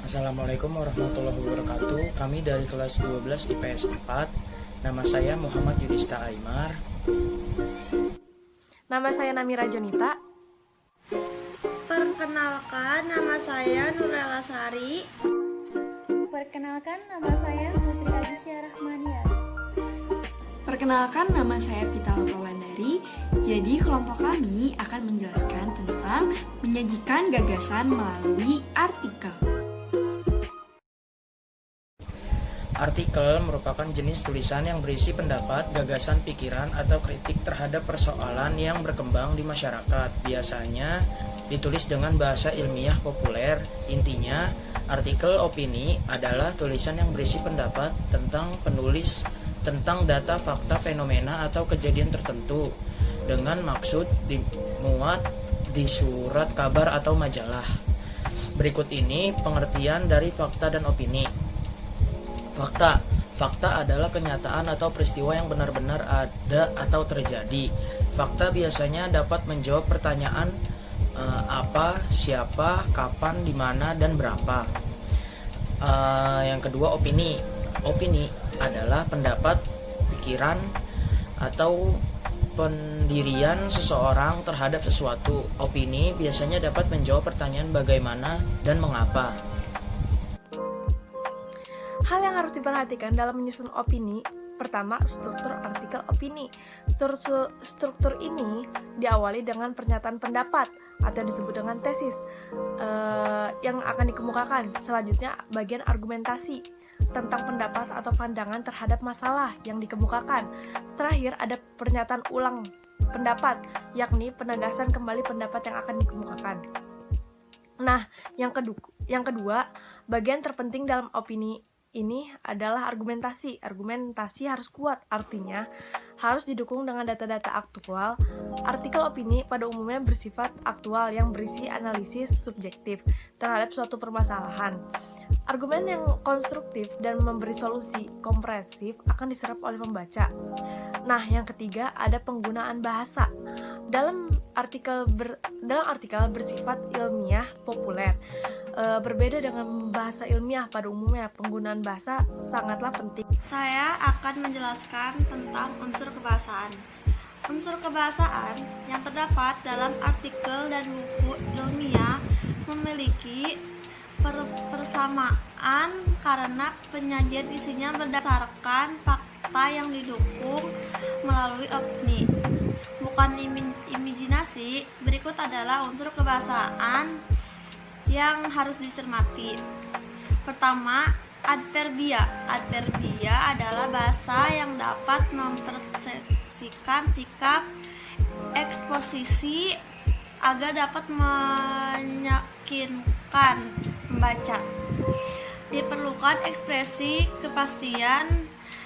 Assalamualaikum warahmatullahi wabarakatuh. Kami dari kelas 12 IPS 4. Nama saya Muhammad Yudhista Aymar. Nama saya Namira Jonita. Perkenalkan, nama saya Nurella Sari. Perkenalkan, nama saya Putri Agisya Rahmania. Perkenalkan, nama saya Pitaloka Wulandari. Jadi kelompok kami akan menjelaskan tentang menyajikan gagasan melalui artikel. Artikel merupakan jenis tulisan yang berisi pendapat, gagasan, pikiran, atau kritik terhadap persoalan yang berkembang di masyarakat. Biasanya ditulis dengan bahasa ilmiah populer. Intinya, artikel opini adalah tulisan yang berisi pendapat tentang penulis tentang data, fakta, fenomena, atau kejadian tertentu dengan maksud dimuat di surat kabar atau majalah. Berikut ini pengertian dari fakta dan opini. Fakta adalah kenyataan atau peristiwa yang benar-benar ada atau terjadi. Fakta biasanya dapat menjawab pertanyaan apa, siapa, kapan, di mana, dan berapa. Yang kedua, opini. Opini adalah pendapat, pikiran, atau pendirian seseorang terhadap sesuatu. Opini biasanya dapat menjawab pertanyaan bagaimana dan mengapa. Hal yang harus diperhatikan dalam menyusun opini. Pertama, struktur artikel opini. Struktur ini diawali dengan pernyataan pendapat atau disebut dengan tesis yang akan dikemukakan. Selanjutnya, bagian argumentasi tentang pendapat atau pandangan terhadap masalah yang dikemukakan. Terakhir, ada pernyataan ulang pendapat, yakni penegasan kembali pendapat yang akan dikemukakan. Nah, yang kedua, bagian terpenting dalam opini ini adalah argumentasi. Argumentasi harus kuat, artinya harus didukung dengan data-data aktual. Artikel opini pada umumnya bersifat aktual yang berisi analisis subjektif terhadap suatu permasalahan. Argumen yang konstruktif dan memberi solusi komprehensif akan diserap oleh pembaca. Nah, yang ketiga ada penggunaan bahasa. Dalam artikel bersifat ilmiah populer. Berbeda dengan bahasa ilmiah pada umumnya, penggunaan bahasa sangatlah penting. Saya akan menjelaskan tentang unsur kebahasaan. Unsur kebahasaan yang terdapat dalam artikel dan buku ilmiah memiliki persamaan karena penyajian isinya berdasarkan fakta yang didukung melalui opini, bukan imajinasi. Berikut adalah unsur kebahasaan yang harus dicermati. Pertama, adverbia. Adverbia adalah bahasa yang dapat mempersepsikan sikap eksposisi agar dapat meyakinkan pembaca. Diperlukan ekspresi kepastian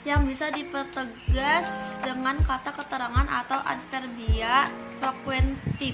yang bisa dipertegas dengan kata keterangan atau adverbia frekuentif.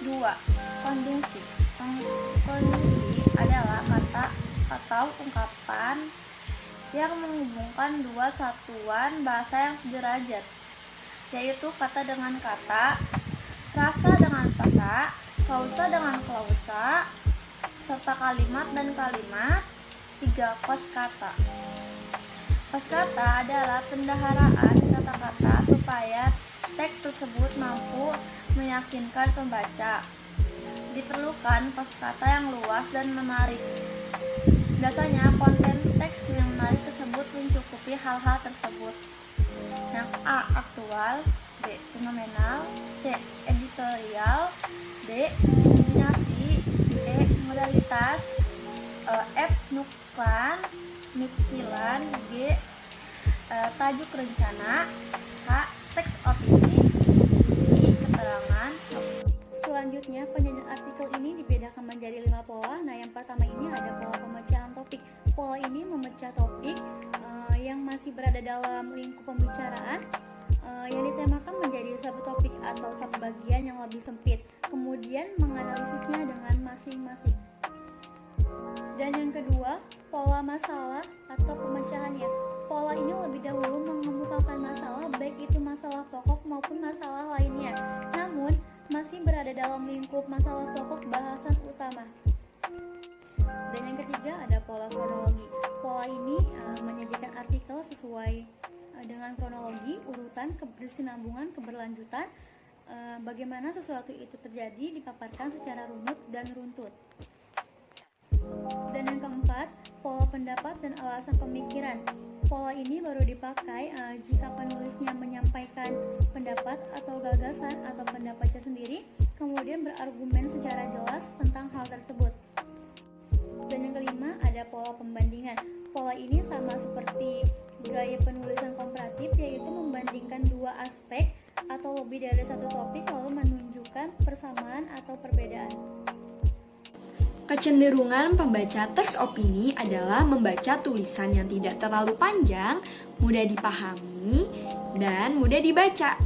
2. Konjungsi. Konjungsi adalah kata atau ungkapan yang menghubungkan dua satuan bahasa yang sederajat, yaitu kata dengan kata, frasa dengan frasa, klausa dengan klausa, serta kalimat dan kalimat. 3. Kosakata. Kosakata adalah pendaharaan kata-kata supaya teks tersebut mampu meyakinkan pembaca. Diperlukan kosakata yang luas dan menarik. Biasanya konten teks yang menarik tersebut mencukupi hal-hal tersebut. Yang A. Aktual, B. Fenomenal, C. Editorial, D. Nominasi, E. Modalitas, F. Nuktilan, G. Tajuk rencana, H. Teks opini, I. Keterangan. Selanjutnya, penyajian artikel ini dibedakan menjadi 5 pola. Nah, yang pertama ini ada pola pemecahan topik. Pola ini memecah topik yang masih berada dalam lingkup pembicaraan yang ditemakan menjadi subtopik atau subbagian yang lebih sempit. Kemudian menganalisisnya dengan masing-masing. Dan yang kedua, pola masalah atau pemecahannya. Pola ini lebih dahulu mengemukakan masalah, baik itu masalah pokok maupun masalah lainnya. Namun, masih berada dalam lingkup masalah pokok bahasan utama. Dan yang ketiga saja ada pola kronologi. Pola ini menyajikan artikel sesuai dengan kronologi, urutan, kebersinambungan, keberlanjutan, bagaimana sesuatu itu terjadi dipaparkan secara runut dan runtut. Dan yang keempat, pola pendapat dan alasan pemikiran. Pola ini baru dipakai jika penulisnya menyampaikan pendapat atau gagasan atau pendapatnya sendiri, kemudian berargumen secara jelas tentang hal tersebut. Dan yang kelima, ada pola pembandingan. Pola ini sama seperti gaya penulisan komparatif, yaitu membandingkan dua aspek atau lebih dari satu topik lalu menunjukkan persamaan atau perbedaan. Kecenderungan pembaca teks opini adalah membaca tulisan yang tidak terlalu panjang, mudah dipahami, dan mudah dibaca.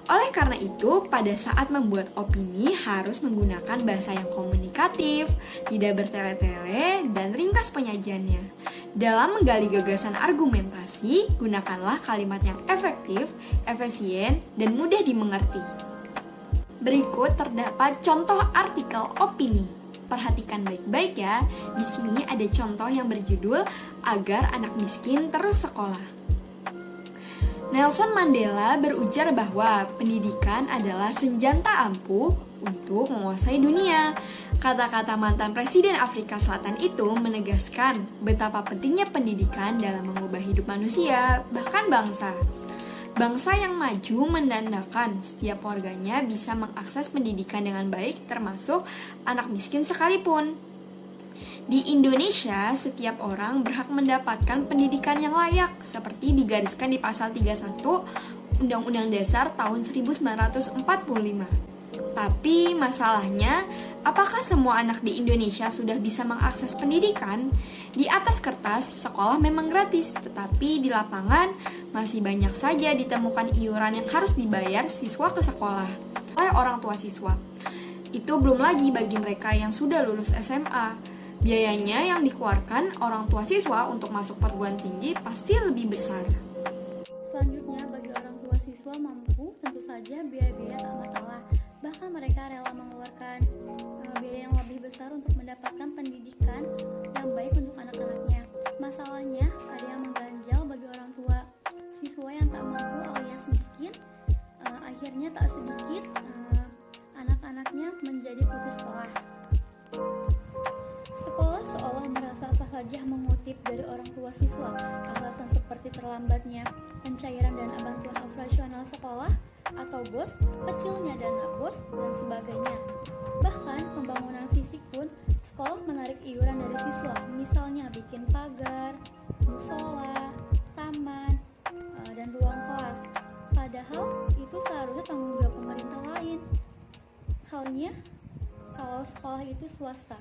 Oleh karena itu, pada saat membuat opini harus menggunakan bahasa yang komunikatif, tidak bertele-tele, dan ringkas penyajiannya. Dalam menggali gagasan argumentasi, gunakanlah kalimat yang efektif, efisien, dan mudah dimengerti. Berikut terdapat contoh artikel opini. Perhatikan baik-baik ya. Di sini ada contoh yang berjudul "Agar Anak Miskin Terus Sekolah". Nelson Mandela berujar bahwa pendidikan adalah senjata ampuh untuk menguasai dunia. Kata-kata mantan Presiden Afrika Selatan itu menegaskan betapa pentingnya pendidikan dalam mengubah hidup manusia, bahkan bangsa. Bangsa yang maju menandakan setiap warganya bisa mengakses pendidikan dengan baik, termasuk anak miskin sekalipun. Di Indonesia, setiap orang berhak mendapatkan pendidikan yang layak, seperti digariskan di pasal 31 Undang-Undang Dasar tahun 1945. Tapi masalahnya, apakah semua anak di Indonesia sudah bisa mengakses pendidikan? Di atas kertas, sekolah memang gratis, tetapi di lapangan masih banyak saja ditemukan iuran yang harus dibayar siswa ke sekolah oleh orang tua siswa. Itu belum lagi bagi mereka yang sudah lulus SMA. Biayanya yang dikeluarkan orang tua siswa untuk masuk perguruan tinggi pasti lebih besar. Selanjutnya, bagi orang tua siswa mampu, tentu saja biaya-biaya tak masalah. Bahkan mereka rela mengeluarkan biaya yang lebih besar untuk mendapatkan pendidikan yang baik untuk anak-anaknya. Masalahnya, ada yang mengganjal bagi orang tua siswa yang tak mampu alias miskin. Akhirnya tak sedikit anak-anaknya menjadi putus sekolah. Sekolah seolah merasa sah saja mengutip dari orang tua siswa. Alasan seperti terlambatnya pencairan dana bantuan operasional sekolah atau BOS, kecilnya dana BOS, dan sebagainya. Bahkan pembangunan fisik pun sekolah menarik iuran dari siswa, misalnya bikin pagar, musola, taman, dan ruang kelas. Padahal itu seharusnya tanggung jawab pemerintah lain. Halnya kalau sekolah itu swasta.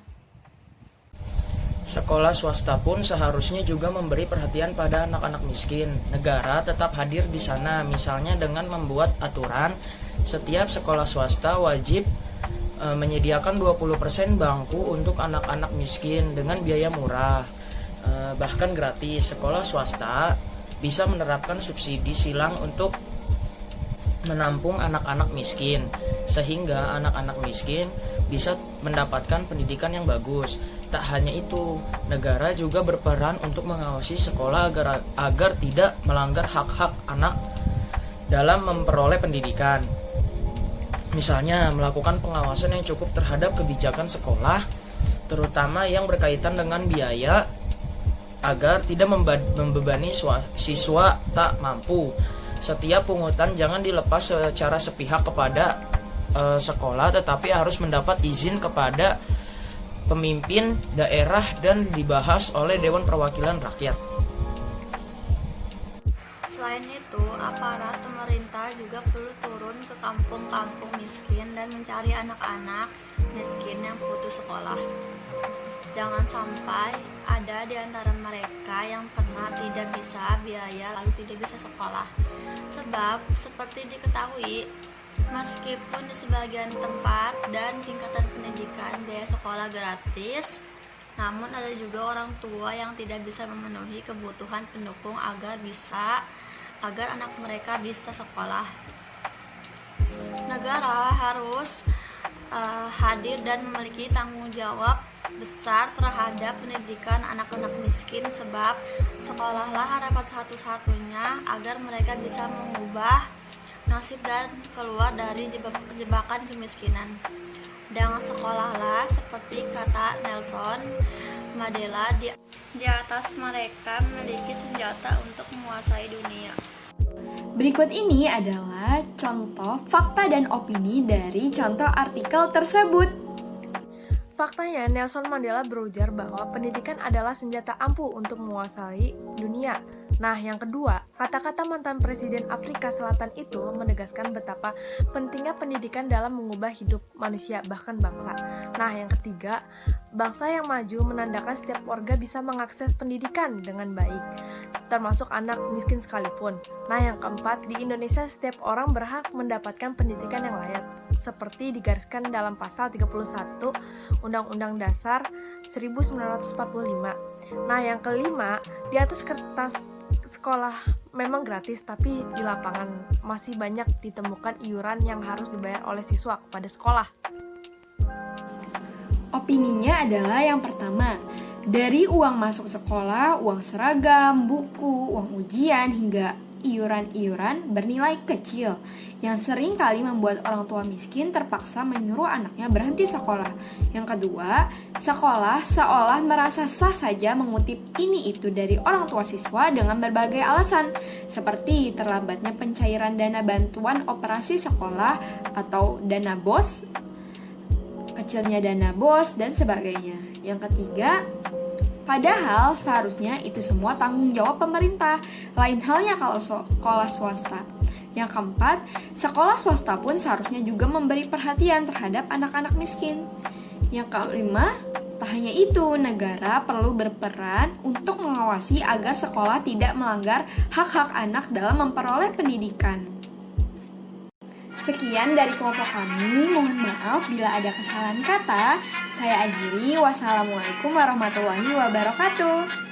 Sekolah swasta pun seharusnya juga memberi perhatian pada anak-anak miskin. Negara tetap hadir di sana, misalnya dengan membuat aturan setiap sekolah swasta wajib menyediakan 20% bangku untuk anak-anak miskin dengan biaya murah, bahkan gratis. Sekolah swasta bisa menerapkan subsidi silang untuk menampung anak-anak miskin, sehingga anak-anak miskin bisa mendapatkan pendidikan yang bagus. Tak hanya itu, negara juga berperan untuk mengawasi sekolah agar tidak melanggar hak-hak anak dalam memperoleh pendidikan. Misalnya, melakukan pengawasan yang cukup terhadap kebijakan sekolah, terutama yang berkaitan dengan biaya, agar tidak membebani siswa tak mampu. Setiap pungutan jangan dilepas secara sepihak kepada sekolah, tetapi harus mendapat izin kepada pemimpin daerah dan dibahas oleh Dewan Perwakilan Rakyat. Selain itu, aparat pemerintah juga perlu turun ke kampung-kampung miskin dan mencari anak-anak miskin yang putus sekolah. Jangan sampai ada di antara mereka yang pernah tidak bisa biaya lalu tidak bisa sekolah. Sebab seperti diketahui, meskipun di sebagian tempat dan tingkatan pendidikan biaya sekolah gratis, namun ada juga orang tua yang tidak bisa memenuhi kebutuhan pendukung agar anak mereka bisa sekolah. Negara harus hadir dan memiliki tanggung jawab besar terhadap pendidikan anak-anak miskin, sebab sekolahlah harapan satu-satunya agar mereka bisa mengubah nasib dan keluar dari jebakan kemiskinan. Dengan sekolahlah, seperti kata Nelson Mandela, di atas mereka memiliki senjata untuk menguasai dunia. Berikut ini adalah contoh fakta dan opini dari contoh artikel tersebut. Faktanya, Nelson Mandela berujar bahwa pendidikan adalah senjata ampuh untuk menguasai dunia. Nah, yang kedua, kata-kata mantan Presiden Afrika Selatan itu menegaskan betapa pentingnya pendidikan dalam mengubah hidup manusia, bahkan bangsa. Nah, yang ketiga, bangsa yang maju menandakan setiap warga bisa mengakses pendidikan dengan baik, termasuk anak miskin sekalipun. Nah, yang keempat, di Indonesia setiap orang berhak mendapatkan pendidikan yang layak, seperti digariskan dalam pasal 31 Undang-Undang Dasar 1945. Nah, yang kelima, di atas kertas sekolah memang gratis, tapi di lapangan masih banyak ditemukan iuran yang harus dibayar oleh siswa kepada sekolah. Opininya adalah yang pertama, dari uang masuk sekolah, uang seragam, buku, uang ujian, hingga iuran-iuran bernilai kecil yang sering kali membuat orang tua miskin terpaksa menyuruh anaknya berhenti sekolah. Yang kedua, sekolah seolah merasa sah saja mengutip ini itu dari orang tua siswa dengan berbagai alasan, seperti terlambatnya pencairan dana bantuan operasi sekolah atau dana BOS, kecilnya dana BOS, dan sebagainya. Yang ketiga, padahal seharusnya itu semua tanggung jawab pemerintah, lain halnya kalau sekolah swasta. Yang keempat, sekolah swasta pun seharusnya juga memberi perhatian terhadap anak-anak miskin. Yang kelima, tak hanya itu, negara perlu berperan untuk mengawasi agar sekolah tidak melanggar hak-hak anak dalam memperoleh pendidikan. Sekian dari kelompok kami, mohon maaf bila ada kesalahan kata. Saya akhiri, wassalamualaikum warahmatullahi wabarakatuh.